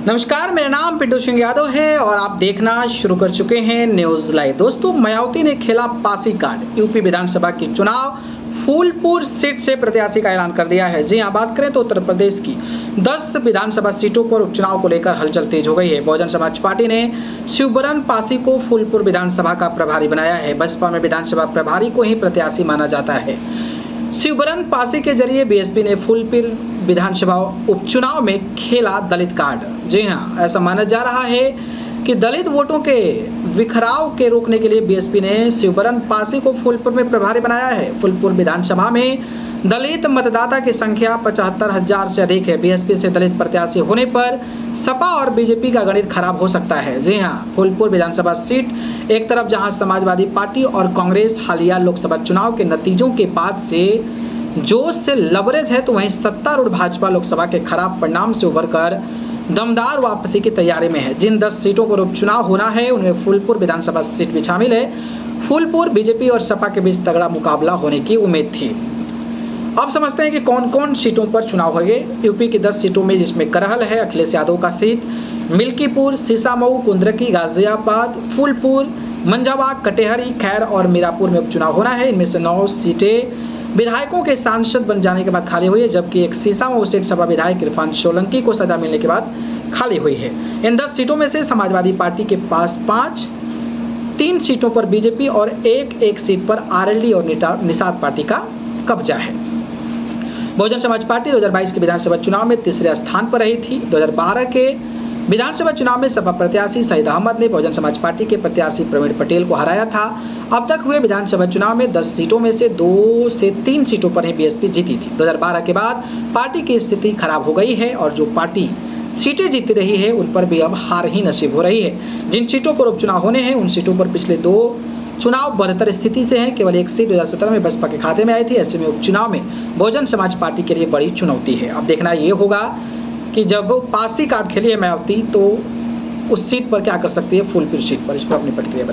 नमस्कार, मेरा नाम पिंटू सिंह यादव है और आप देखना शुरू कर चुके हैं न्यूज लाइव। दोस्तों, मायावती ने खेला पासी कार्ड। यूपी विधानसभा की चुनाव फूलपुर सीट से प्रत्याशी का ऐलान कर दिया है। जी हां, बात करें तो उत्तर प्रदेश की 10 विधानसभा सीटों पर उपचुनाव को लेकर हलचल तेज हो गई है। बहुजन समाज पार्टी ने शिवबरन पासी को फूलपुर विधानसभा का प्रभारी बनाया है। बसपा में विधानसभा प्रभारी को ही प्रत्याशी माना जाता है। शिवबरन पासी के जरिए बीएसपी ने फूलपुर विधानसभा उपचुनाव में खेला दलित कार्ड। जी हां, ऐसा माना जा रहा है कि दलित वोटों के बिखराव के रोकने के लिए बीएसपी ने शिवबरन पासी को फूलपुर में प्रभारी बनाया है। फूलपुर विधानसभा में दलित मतदाता की संख्या 75,000 से अधिक है। बीएसपी से दलित प्रत्याशी होने पर सपा और बीजेपी का गणित खराब हो सकता है। जी हां, फूलपुर विधानसभा सीट एक तरफ जहां समाजवादी पार्टी और कांग्रेस हालिया लोकसभा चुनाव के नतीजों के बाद से जोश से लबरेज है, तो वहीं सत्तारूढ़ भाजपा लोकसभा के खराब परिणाम से उभरकर दमदार वापसी की तैयारी में है। जिन 10 सीटों पर उपचुनाव होना है उनमें फूलपुर विधानसभा सीट भी शामिल है। फूलपुर बीजेपी और सपा के बीच तगड़ा मुकाबला होने की उम्मीद थी। अब समझते हैं कि कौन कौन सीटों पर चुनाव होंगे। यूपी की 10 सीटों में जिसमें करहल है, अखिलेश यादव का सीट, मिल्कीपुर, सीसामऊ, कुंद्रकी, गाजियाबाद, फूलपुर, मंझाबाग, कटेहरी, खैर और मीरापुर में उपचुनाव होना है। इनमें से 9 सीटें विधायकों के सांसद बन जाने के बाद खाली हुई है, जबकि एक सीसामऊ सीट सपा विधायक इरफान सोलंकी को सजा मिलने के बाद खाली हुई है। इन 10 सीटों में से समाजवादी पार्टी के पास 5, 3 सीटों पर बीजेपी और एक सीट पर आरएलडी और निषाद पार्टी का कब्जा है। बहुजन समाज पार्टी 2022 के विधानसभा चुनाव में तीसरे स्थान पर रही थी। 2012 के विधानसभा चुनाव में सपा प्रत्याशी सईद अहमद ने बहुजन समाज पार्टी के प्रत्याशी प्रवीण पटेल को हराया था। अब तक हुए विधानसभा चुनाव में 10 सीटों में से 2 से 3 सीटों पर ही बीएसपी जीती थी। 2012 के बाद पार्टी की स्थिति खराब हो गई है और जो पार्टी सीटें जीती रही है उन पर भी अब हार ही नसीब हो रही है। जिन सीटों पर उपचुनाव होने हैं उन सीटों पर पिछले 2 चुनाव बदतर स्थिति से हैं। केवल एक सीट 2017 में बसपा के खाते में आई थी। ऐसे में उपचुनाव में बहुजन समाज पार्टी के लिए बड़ी चुनौती है। अब देखना ये होगा कि जब पासी कार्ड खेली है मायावती तो उस सीट पर क्या कर सकती है, फूलपुर सीट पर। इस पर अपनी प्रतिक्रिया बताइए।